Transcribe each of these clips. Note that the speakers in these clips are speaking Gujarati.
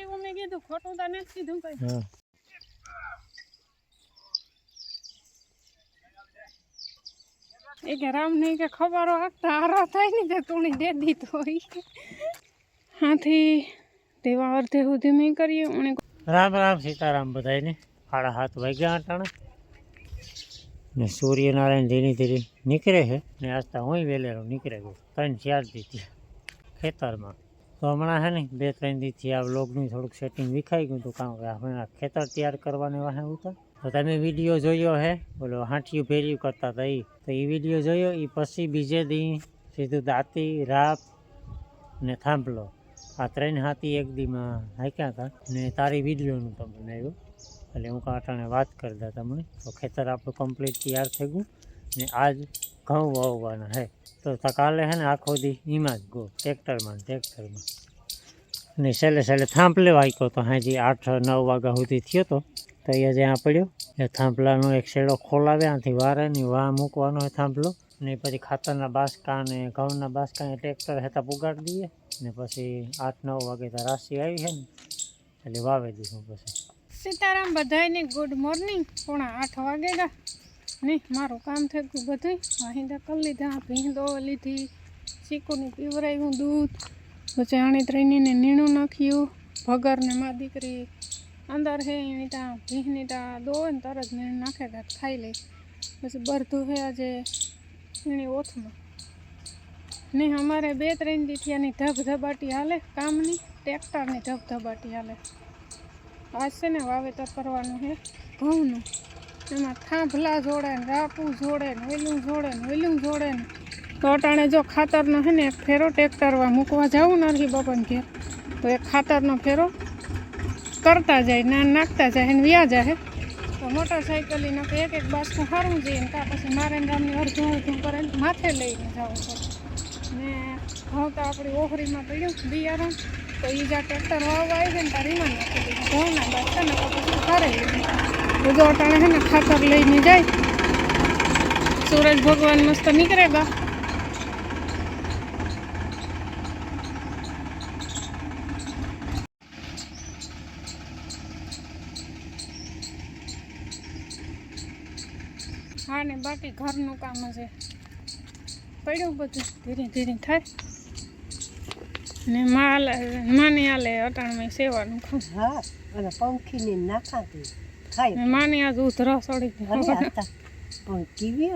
એવું મેં કીધું ખોટું તો નથી કીધું કઈ. હા એ કે રામ નહીં કે ખબરો આગતા હારા થાય ને તે તુણી દે દીધો હાથી તેવા અર્ધે સુધી મેં કરીએ અને રામ રામ સીતારામ બધાને 7:30 વાગ્યા અટાણે ને સૂર્યનારાયણ ધીરે ધીરે નીકળે છે ને આજ હું વહેલેરો નીકળે ગયો 3-4 દીથી ખેતરમાં તો હમણાં છે ને 2-3 દીથી આ વ્લોગનું થોડુંક સેટિંગ વિખાઈ ગયું હતું કારણ કે હમણાં ખેતર તૈયાર કરવાને વાહે ઉતા તો તમે વિડીયો જોયો હે બોલો હાંઠિયું ભેર્યું કરતા હતા તો એ વિડીયો જોયો એ પછી બીજે દી સીધું દાંતી રાપ ને થાંભલો આ 3 હાથી એક દીમાં હાંક્યા હતા ને તારી વિડીયોનું તો બનાવ્યું એટલે હું કાંટાણે વાત કરતા તમને તો ખેતર આપણું કમ્પ્લીટ તૈયાર થઈ ગયું ને આજ ઘઉં વાવવાના હે તો કાલે છે ને આખો દી એમાં જ ગો ટ્રેક્ટરમાં ને છેલ્લે થાંભલે વાગ્યો તો હાજી 8-9 વાગ્યા સુધી થયો તો અહીંયા જ્યાં પડ્યો એ થાંભલાનો એક શેડો ખોલાવે આથી વારે ને વાહ મૂકવાનો હોય થાંભલો ને પછી ખાતરના બાસકા ને ઘઉંના બાસકા ટ્રેક્ટર હેતા પુગાડી દઈએ ને પછી 8-9 વાગે તો રાશિ આવી છે ને એટલે વાવી દઈશું પછી. સીતારામ બધાને ગુડ મોર્નિંગ 8:30 વાગેગા નહીં મારું કામ થઈ ગયું બધું વાહિંદા કરી લીધા ભીંદો લીધી ચીકુની પીવરાવ્યું દૂધ પછી આણી ત્રણેયને નીણું નાખ્યું ભગરને મા દીકરી અંદર હે એની ત્યાં ભીંની ત્યાં દોવે ને તરત નીણ નાખે ત્યાં ખાઈ લે પછી બરધું હે આજે એની ઓથમાં ને અમારે 2-3 દીથી આની ધબધબાટી હાલે કામની ટ્રેક્ટરની ધબધબાટી હાલે. આજ છે ને વાવેતર કરવાનું છે ઘઉંનું એમાં થાંભલા જોડે ને રાપું જોડે ને વેલું જોડે ને તો અટાણે જો ખાતરનો છે ને એક ફેરો ટ્રેક્ટરમાં મૂકવા જાઉં નથી બપન ઘેર તો એક ખાતરનો ફેરો કરતા જાય નાખતા જાય ને વ્યા જાય તો મોટરસાઇકલનો એક બાસકું સારું જઈએ ને ત્યાં પછી નારાયણરામની અડધું કરે માથે લઈને જવું પડે ને ઘઉં તો આપણી ઓહરીમાં પડ્યું બિયારણ તો એ જ્યાં ટ્રેક્ટર વાવવા આવી જાય ને તાર રીમાં નાખી દીધું ઘઉંના બાસકા ને પછી ઘરે બધું અટાણે છે ને ખાતર લઈને જાય સૂરજ ભગવાન મસ્ત નીકળેગા હા ને બાકી ઘરનું કામ છે પડ્યું બધું ધીરે ધીરે થાય ને માની હાલે અટાણમાં સેવાનું ખાવ હા અને પંખીની નાખાતી ખાય માની આજ ઉધરા સડી પણ કેવી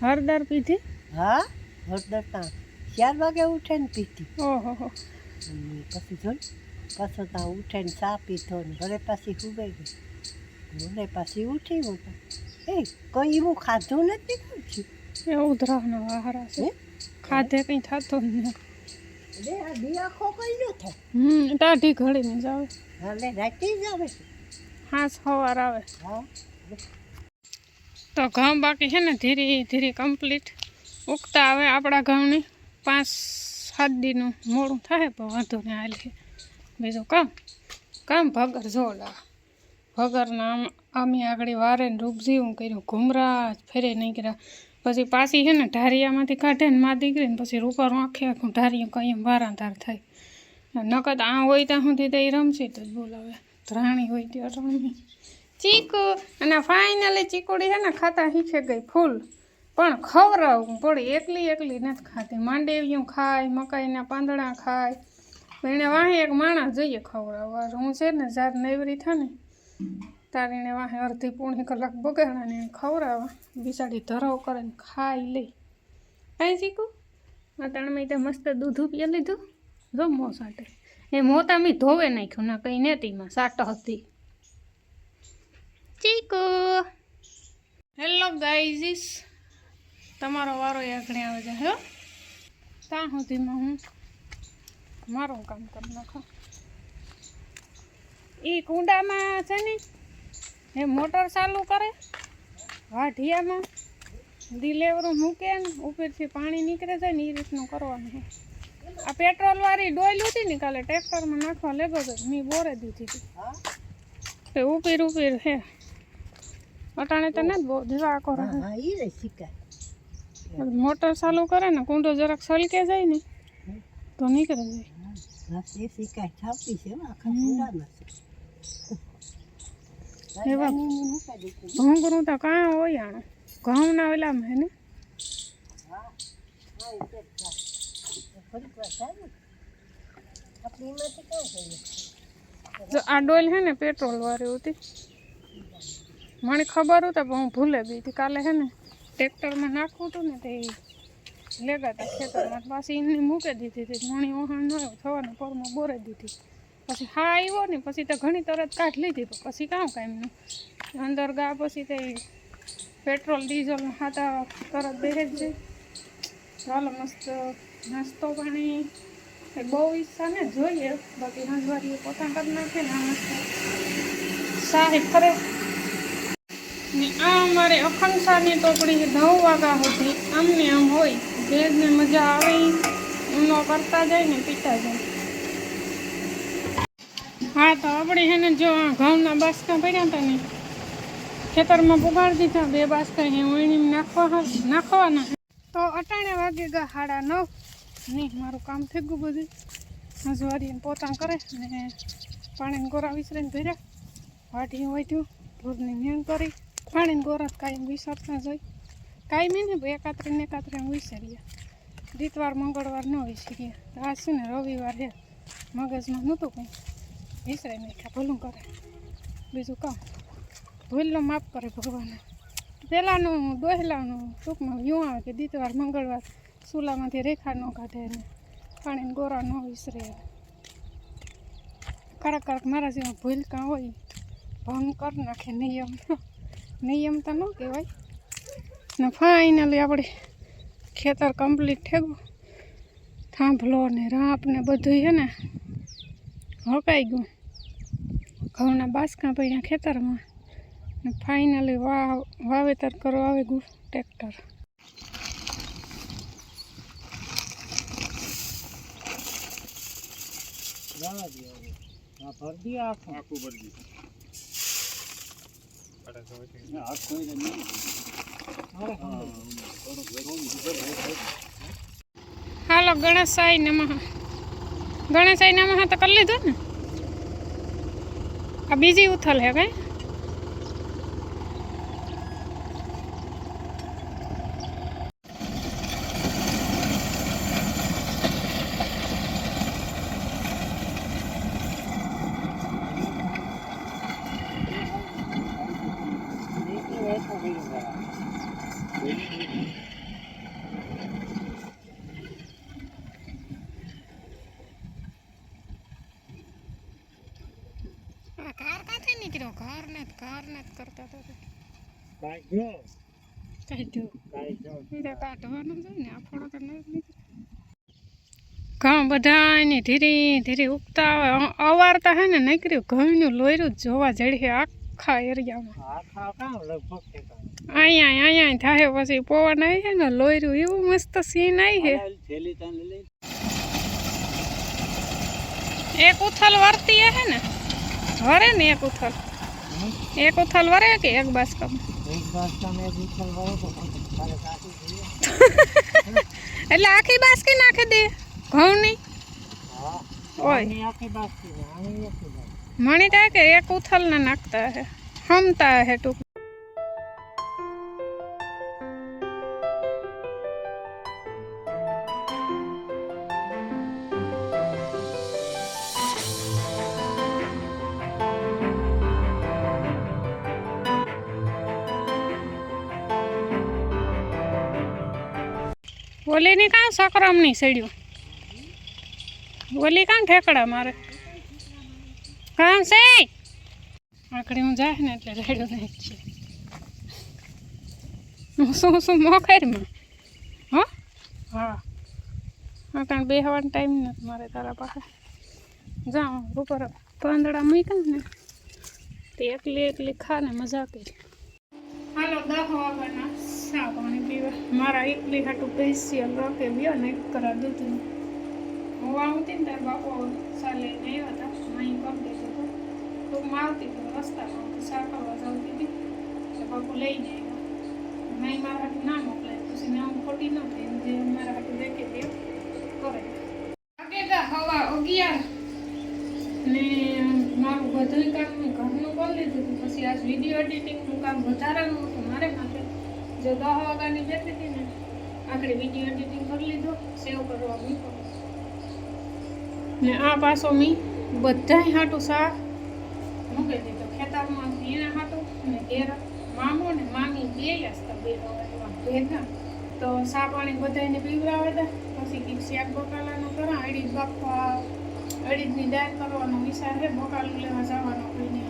હળદર પીધી હા હળદર ત્યાં 4 વાગે ઉઠે ને પીધી ઓહો પછી જોઈ પાછો ત્યાં ઉઠે ને ચા પીધો ને ઘરે પાછી ઉભે ગઈ મને પાછી ઉઠી મોટા એ કઈ એવું ખાધું નથી ખાધું એ ઉધરાનો આહારા છે ખાધે કંઈ થતો જ નહીં આ દિયાખો કઈ ન થાય ટાઢી ઘડીને જ આવે હાલે રાતે જ આવે હા સવાર આવે હા તો ઘઉં બાકી છે ને ધીરે ધીરે કમ્પ્લીટ ઉગતા આવે આપણા ઘઉંની 5-7 દીનું મોડું થાય પણ વાંધો ને હાલે બીજું કામ ભગર જોડા ભગરના આમી આગળ વારે ને રૂપજીવું કર્યું ઘુમરા ફેરે નહીં કર્યા પછી પાછી છે ને ઢારિયામાંથી કાઢે ને માં દીકરીને પછી રૂપારું આખું ઢારિયું કંઈ એમ વારાધાર થાય નકદ આ હોય ત્યાં સુધી તો એ રમશે તો જ બોલાવે ધ્રાણી હોય ત્યાં રમી ચીકુ અને ફાઇનલી ચીકુડી છે ને ખાતા શીખે ગઈ ફૂલ પણ ખવડાવવું પડે એકલી નથી ખાતી માંડેવિયું ખાય મકાઈના પાંદડા ખાય એને વાહે એક માણસ જોઈએ ખવડાવવા હું છે ને જ્યારે નેવરી થાય ને તારે એને વાહે અડધી પોણી કલાક બગાડ્યા ને ખવડાવવા બિચારી ધરાવ કરે ને ખાઈ લઈ કાંઈ શીખું અટાણમાં તો મસ્ત દૂધું પી લીધું જમવો સાટે એ મોતા મી ધોવે નાખ્યું ના કંઈ નેતીમાં સાટ હતી ચીકુ હેલો ગાઈઝીસ તમારો વારો આગળ આવે છે હો ત્યાં સુધીમાં હું મારું કામ કરી નાખો એ કુંડામાં છે ને એ મોટર ચાલુ કરે વાઢિયામાં દિલેવરું મૂકે ને ઉપરથી પાણી નીકળે જાય ને એ રીતનું કરવાનું છે આ પેટ્રોલવાળી ડોલ હતી ને કાલે ટ્રેક્ટરમાં નાખવા લેગો તો મેં બોરે દીધી હતી તે ઉપીર હે અટાણે તો નથી બહુ ધીરા કરો મોટર ચાલુ કરે ને કુંડો જરાક સલકે જાય ને તો નીકળે જાય બસ એ સિકાય છાપી છે આખા પૂરામાં છે એવા ભૂંગળું તો કાં હોય આણું ઘઉંના ઓલામાં હે ને જો આ ડોલ હે ને પેટ્રોલ વાળી હતી મને ખબર હતી પણ હું ભૂલે ગઈ હતી કાલે હે ને ટ્રેક્ટરમાં નાખવું હતું ને તે લેગા હતા ખેતરમાં પાછી એમને મૂકી દીધી હતી મણી વહાણ ન આવ્યો થવાના પરમાં બોરે દીધી પછી હા આવ્યો ને પછી તો ઘણી તરત કાઢ લીધી પછી કામ કાંઈ અંદર ગા પછી તે પેટ્રોલ ડીઝલ ખાતા તરત બેહે જ જાય ચાલો મસ્ત નાસ્તો પાણી બહુ ઈચ્છા ને જોઈએ બાકી હંજવારીએ પોતા કરી નાખે ને આ મસ્ત શાહી ફરે ને આ અમારે અખંડ શાહની ટોપડી 9 વાગ્યા સુધી આમને આમ હોય ભેજને મજા આવે ઊનો કરતા જાય ને પીતા જાય હા તો આપણે હે ને જો આ ઘઉંના બાસકા પડ્યા હતા ને ખેતરમાં પુગાડી દીધા 2 બાસકા હે વણીને નાખવાના તો અટાણે વાગે ગા 9:30 નહીં મારું કામ થઈ ગયું બધું હંજવારીને પોતા કરે ને પાણીને ગોરા વિસરીને ભર્યા વાટી વાટ્યું ઢોરની નેણ કરી પાણીને ગોરા કાંઈ વિસરતા જોઈ કાંઈ નહીં ને એકાત્રે વિસર્યા દીતવાર મંગળવાર ન વિસર્યા તો આ શું ને રવિવાર હે મગજમાં નહોતું કંઈ વિસરાઈ નાખ્યા ભૂલું કરે બીજું કામ ભૂલનો માફ કરે ભગવાન પહેલાંનું દોહેલાનું ટૂંકમાં એવું આવે કે દીતવાર મંગળવાર ચૂલામાંથી રેખા ન કાઢે ને પાણીને ગોરા ન વિસરે કડક મારા જેવા ભૂલ કાં હોય ભંગ કરી નાખે નિયમ તો ન કહેવાય ને ફાઇનલી આપણે ખેતર કમ્પ્લીટ થયું થાંભલો ને રાપ ને બધું છે ને હકાઈ ગયું ઘઉંના બાસકા પડ્યા ખેતરમાં ને ફાઇનલી વાવેતર કરવા આવી ગયું ટ્રેક્ટર હાલો ગણેશાય નમઃ તો કરી લીધું ને આ બીજી ઉથલ હે કઈ કાર કાથી નીકળ્યો કાર ને કરતા હતા કાઢવાનું છે ને આપણો તો નહીં ઘઉં બધા ધીરે ધીરે ઉગતા આવે અવારતા હે ને નીકળ્યું ઘઉંનું લોયરું જોવા જડી આખા એરિયામાં અહીંયા થાય પછી પવન આવી છે ને લોયરું એવું મસ્ત સીન આવી છે એક ઉથલ વરતી હે ને વરે ને એક ઉથલ વરે કે એક બાસકામાં એટલે આખી બાસકી નાખી દે ઘઉંની ઓય મણી થાય કે એક ઉથલ ને નાખતા હે હમતા હે ટૂંક ઓલીની કાં સકરમની સડ્યું ઓલી કાં ઠેકડા મારે કામ છે આકડી હું જાય ને એટલે રેડ્યો નહીં છે હું શું મોખેરમાં હા કારણ બેહવાનો ટાઈમ નથી મારે તારા પાસે જાઉં ઉપર પાંદડા મૂક્યા ને તે એકલી ખા ને મજા કરી હાલો 10 વાગ્યાના ચા પાણી પીવા મારા એકલી હાટું સ્પેશિયલ રોકે બ્યો ને એક કરા દૂધનું હું આવતી ને ત્યારે બાપો ચા લઈને આવ્યા હતા અહીં કરી દેતો હતો ટૂંકમાં આવતી તો રસ્તામાં ચા કરવા જતી હતી એટલે બાપુ લઈને આવ્યા નહીં મારા હાટું ના મોકલાય પછી ને હું ખોટી ન થઈ જે મારા હાટું દેખે તે કરે આગેગા હવા 11 ને મારું બધું કામ મેં ઘરનું કરી લીધું હતું. પછી આજ વિડીયો એડિટિંગનું કામ વધારાનું હતું મારે માટે. જો 10 વાગ્યાની બેઠી હતી ને આગળ વિડીયો એડિટિંગ કરી લીધું, સેવ કરવા મૂકો ને આ પાછો મેં બધાય હાટું શાક મૂકી દીધું ખેતરમાં એના હાટું ને ઘેર મામો ને મામી બે હતા બે ભેગા. તો સા પાણી બધાને પીવડાવે હતા. પછી કંઈક શાક બકાલાનું કરા અડીદ બાફવા અડીદની દાળ કરવાનો વિચાર છે. બકાલું લેવા જવાનો કોઈને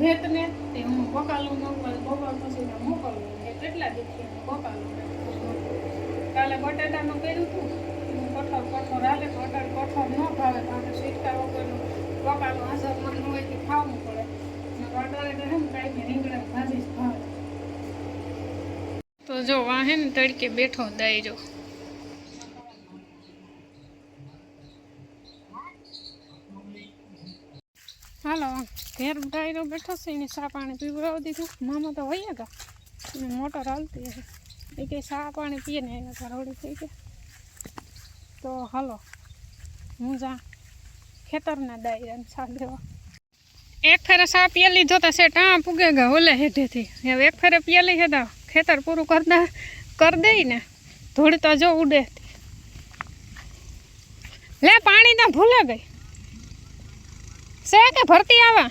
ભેતને તે હું બકાલું ન કરું બપોર પછી મોકલવું છે. કેટલા દીધી બકાલું કાલે બટાટાનું કર્યું હતું. કઠોર હાલે કઠોર ન ભાવે કારણ સીટકા વગરનું બકાલું હાજરમાં ન હોય તે ખાવું પડે. અટારે તો હે ને કાંઈ રીંગણા ભાજી જ ભાવે. તો જો વાહે ને તડકે બેઠો દાયરો. હાલો ઘેર ડાયરો બેઠો છે એને ચા પાણી પીવડાવી દીધું. મામા તો વહી ગયા એને મોટર હાલતી હશે એ કંઈ ચા પાણી પીએ ને એને ઘરોડી થઈ ગયા. તો હાલો હું જા ખેતરના ડાયરાને ચા દેવા. એક ફેરે ચા પીએ લીધો તો સેટ હા પૂગે ગયા ઓલે હેઠેથી. હવે એક ફેરે પીએ લઈ હતા ખેતર પૂરું કરી દઈ ને થોડી તો જો ઉડે લે પાણી તો ભૂલે ગઈ છે કે ભરતી આવા.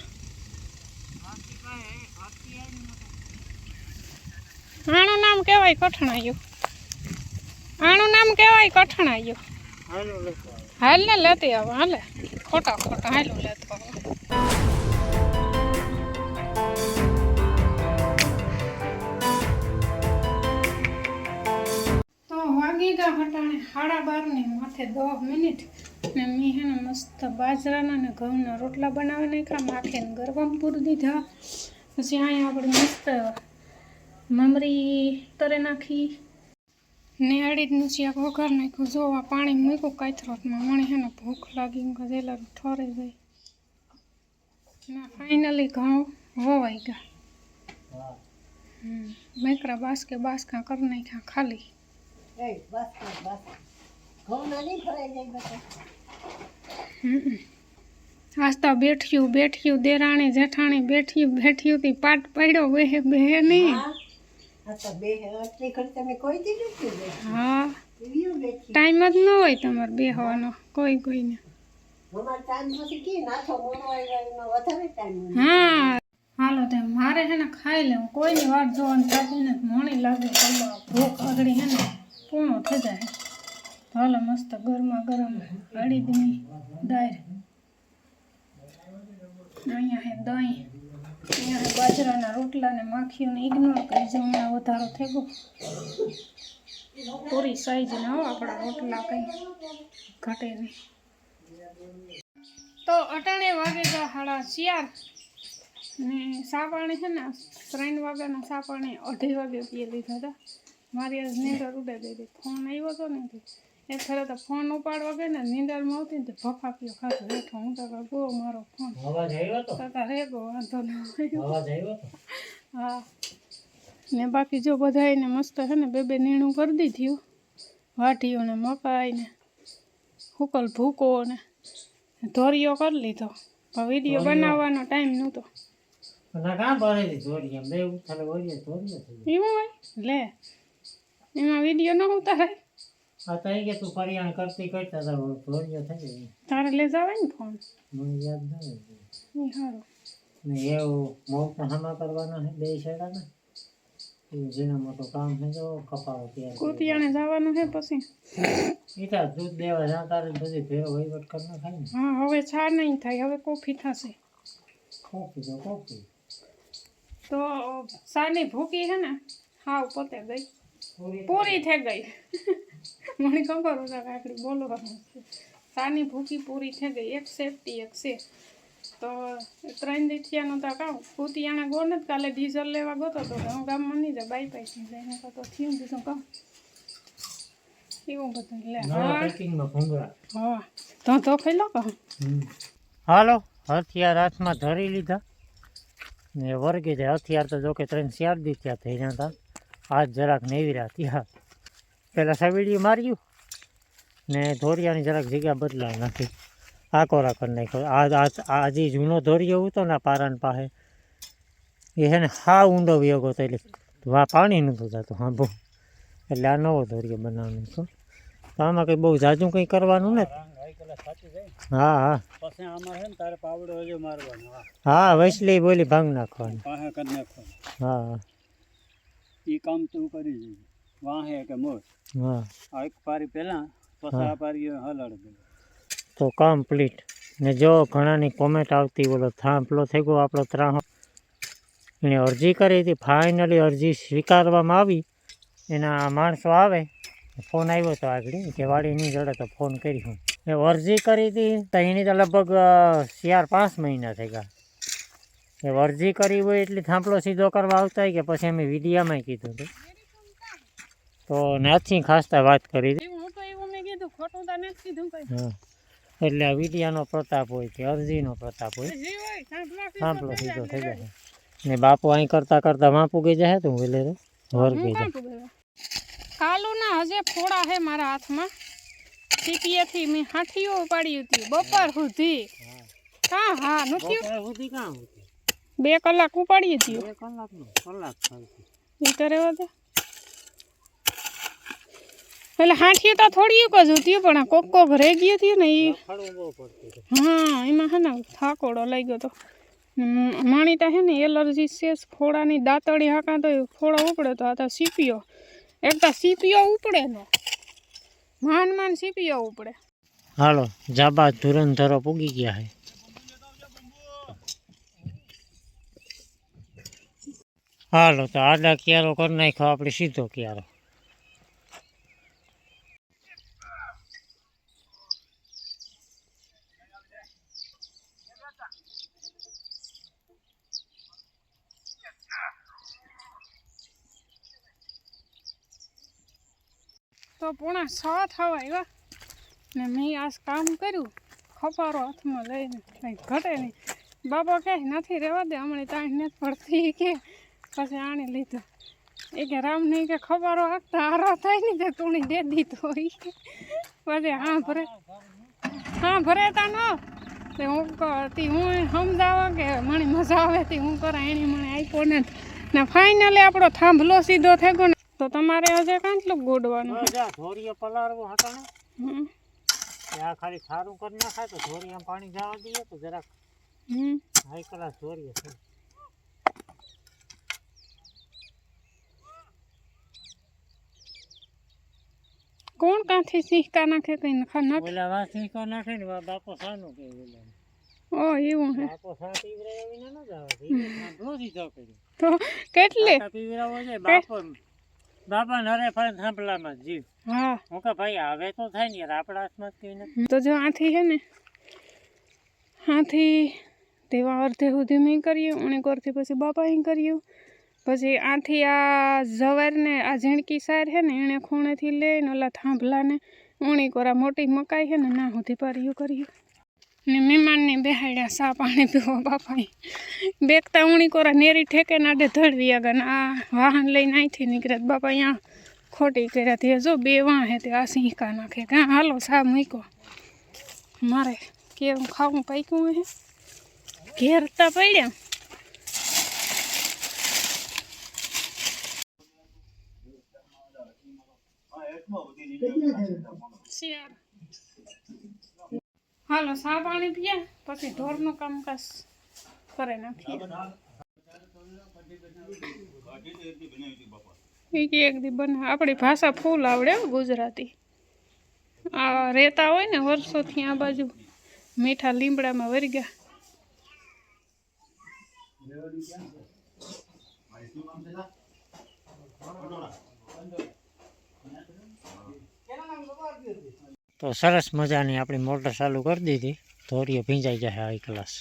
આનું નામ કહેવાય કઠણાયું. આનું નામ કહેવાય કઠણાયું. હાલ ને લેતી આવો હાલે ખોટા ખોટા હાલું લેતો આવો. વાગી ગયા હટાણે 12:30 ને માથે 10 મિનિટ ને મેં હે ને મસ્ત બાજરાના ને ઘઉંના રોટલા બનાવી નાખ્યા. માખીને ગરવામાં પૂરી દીધા. પછી અહીંયા આપણે મસ્ત મમરી તરે નાખી ને અડીદનું શાક વઘાર નાખ્યું. જો આ પાણી મૂક્યું કાથરોટમાં મને હે ને ભૂખ લાગી ગયેલા ઠોરે ગઈ ને ફાઇનલી ઘઉં વવાઈ ગયા. મેકરા બાસકા કરી નાખ્યા ખાલી. આસ્તા બેઠ્યું દેરાણી જેઠાણી બેઠ્યું તી પાટ પડ્યો બે નહીં. હા ટાઈમ જ ન હોય તમારે બેહવાનો કોઈને. હા હાલો તે મારે હે ને ખાઈ લેવું કોઈની વાત જોવાની થતી ને મોણી લાગે ભૂખ આગળ હે ને પૂર્ણ થઈ જાય. હાલો મસ્ત ગરમા ગરમ અડીદની દાળ. અહીંયા હે દહીં, અહીંયા હે બાજરાના રોટલા ને માખીઓને ઇગ્નોર કરી જો હમણાં વધારો થઈ ગયો. પૂરી સાઈઝના હો આપણા રોટલા કંઈ ઘટે નહીં. તો અટાણે વાગે ગયા 4:30 ને ચા પાણી છે ને 3 વાગ્યાના ચા પાણી 2:30 વાગે પીએ લીધા હતા. મારી આજ નીંદર ઉડે ગઈ હતી. ફોન આવ્યો હતો ને એક ફેરે તો ફોન ઉપાડવા ગઈ ને નીંદરમાં આવતી ને તો ભફાક્યો ખાધો બેઠો. હું તો ગો મારો ફોન રેગો વાંધો ન હા ને બાકી જો બધા એને મસ્ત છે ને બે નીણું કરી દીધું. વાઢીઓ ને મકાઈ ને હુકલ ભૂકો ને ધોરિયો કરી લીધો. વિડીયો બનાવવાનો ટાઈમ નહોતો. એવું હોય લે એમાં વિડીયો ન ઉતારાય. તારે લે જવાય ને ફોન સારું. કુતિયાણે જવાનું છે પછી. હા હવે ચા નહીં થાય હવે કોફી થશે. તો સાની ભૂકી છે ને હાવ પોતે ગઈ પૂરી થઈ ગઈ. મને ખબર હતા કાકડી બોલવાનું છે. સાની ભૂકી પૂરી થઈ ગઈ. એક સેફટી એક છે તો 3 દીઠિયાનું તો કહું કુતિયાણે ગોળ જ કાલે ડીઝલ લેવા ગયો તો હું ગામમાં નહીં જાય બાઈ પાઈ જાય તો થયું બીજું કહું એવું બધું લે. હા તો ખાઈ લો કહું. હાલો હથિયાર હાથમાં ધરી લીધા ને વર્ગે જાય. હથિયાર તો જો કે 3-4 દી ત્યાં થઈ રહ્યા હતા. આજ જરાક નેવીરા ત્યાં પહેલાં સવેડી માર્યું ને ધોરિયાની જરાક જગ્યા બદલાવી નાખી. આકોરા કરી નાખ્યો. આ જે જૂનો ધોરિયો હતો ને પારાન પાસે એ છે ને હા ઊંડો વ્યોગો હતો એટલે પાણી નહોતું જતું હા બહુ. એટલે આ નવો ધોરિયો બનાવવાનો હતો. તો આમાં કંઈ બહુ જાજુ કંઈ કરવાનું ને. હા હા હા વૈસલી બોલી ભાંગ નાખવાની. હા હા એ કામ તું કરી દે વાહે કે મોર હા આ એક પારી પહેલા પછી આ પારી હલાડ દે તો કમ્પ્લીટ. ને જો ઘણાની કોમેન્ટ આવતી બોલો થાંભલો થઈ ગયો આપણો ત્રાહો. એણે અરજી કરી હતી, ફાઇનલી અરજી સ્વીકારવામાં આવી. એના માણસો આવે, ફોન આવ્યો હતો આગળ કે વાડી નહીં જડે તો ફોન કરી હું એ અરજી કરી હતી. તો એની તો લગભગ 4-5 મહિના થઈ ગયા. એ અરજી કરી હોય એટલે થાંભલો સીધો કરવા આવતા હોય કે પછી અમે વિડીયામાં કીધું હતું તો નથી ખાસતા વાત કરી હતી. હું તો એવું મેં કીધું ખોટું તો નથી કીધું કઈ. હા એટલે આ વિડીયાનો પ્રતાપ હોય કે અરજીનો પ્રતાપ હોય. જે હોય થાંભલો સીધો થઈ જાય. ને બાપુ અહીં કરતાં કરતાં વાપુ ગઈ જાય તો હું વેલે વર ગઈ જાય. કાલુના હજે ફોડા હે મારા હાથમાં. સીપીએથી મેં હાથીઓ ઉપાડી હતી બપોર સુધી. હા હા નથી સુધી કાં 2 કલાક ઉપાડી હતી. 2 કલાકનો કલાક થાય એ કરે વધે એટલે હાથીઓ તો થોડી એક જ હતી પણ કોક કોક રહી ગઈ હતી ને એ. હા એમાં હે ને થાકોડો લઈ ગયો તો માણીતા હે ને એલર્જી છે ફોડાની દાંતળી હાકા તો ફોડા ઉપડે તો આ તો સીપીઓ એક તો સીપીઓ ઉપડે ને માન સીપીઓ ઉપડે. હાલો જાબા ધુરંધરો પૂગી ગયા છે. હાલો તો આડા ક્યારો કરી નાખ્યો આપણે સીધો ક્યારો. તો 6:30 થવા આવ્યા ને મેં આ કામ કર્યું. ખપારો હાથમાં લઈને કંઈ ઘટે નહીં. બાબા કહે નથી રહેવા દે હમણાં તાણ નથી પડતી કે પછી આણી લીધો. એ કે રામ નહીં કે ખપારો હાંકતા હારો થાય ને તે તુણી દે દીધો. પછી હા ભરેતા ન તે હું કરતી હું સમજાવવા કે મને મજા આવે તી હું કરા એની મને આપ્યો ને ફાઇનલી આપણો થાંભલો સીધો થઈ ગયો ને. તો તમારે હજે કાંટલું ગોડવાનું ધોરીએ પલાળવો હતા ને આ ખાલી ખારું કરી નાખાય તો ધોરીએ પાણી જવા દઈએ તો જરાક હાઈ ક્લાસ ધોરીએ છે. કોણ કાંથી સિંહકા નાખે કઈ નખા ઓલા વા સિંહકા નાખે ને બાપો સાનું કે ઓલા ઓ એવું હે બાપો સા પીવરાય વિના ન જવા રોજી જાવ કર્યું તો કેટલે પીવરાવો છે બાપો બાપા નરે ફરે થાંભલામાં જીવ. હા હું કે ભાઈ આવે તો થાય ને યાર આપણા હાથમાં કઈ નથી. તો જો આથી હે ને આથી તેવા અર્ધે સુધી મેં કર્યું ઉણી કોરથી પછી બાપા અહીં કર્યું પછી આથી આ જવારને આ ઝીણકી સાર હે ને એણે ખૂણેથી લઈને ઓલા થાંભલાને ઉણી કોરા મોટી મકાઈ હે ને ના સુધી પાર્યું કર્યું ને મહેમાનને બેહાડ્યા સા પાણી પીવા બાપાએ બેગતા ઉણી કોરા નેરી ઠેકે નાડે ધડવી આગળ આ વાહન લઈને અહીંથી નીકળ્યા બાપા અહીંયા ખોટી કર્યા તે જો 2 વાહ હે તે આ સિંહકા નાખે કાં હાલો સા મૂકો મારે કેવું ખાવું પાક્યું હે ઘેરતા પડ્યા. હાલો સા પાણી પીયા પછી ઢોરનું કામકાજ કરે નાખીએ. એક દી બને આપણી ભાષા ફૂલ આવડે ગુજરાતી. આ રહેતા હોય ને વર્ષોથી આ બાજુ મીઠા લીમડામાં વરી ગયા. તો સરસ મજાની આપણી મોટર ચાલુ કરી દીધી. ધોરીઓ ભીંજાઈ જાય હાઈ ક્લાસ.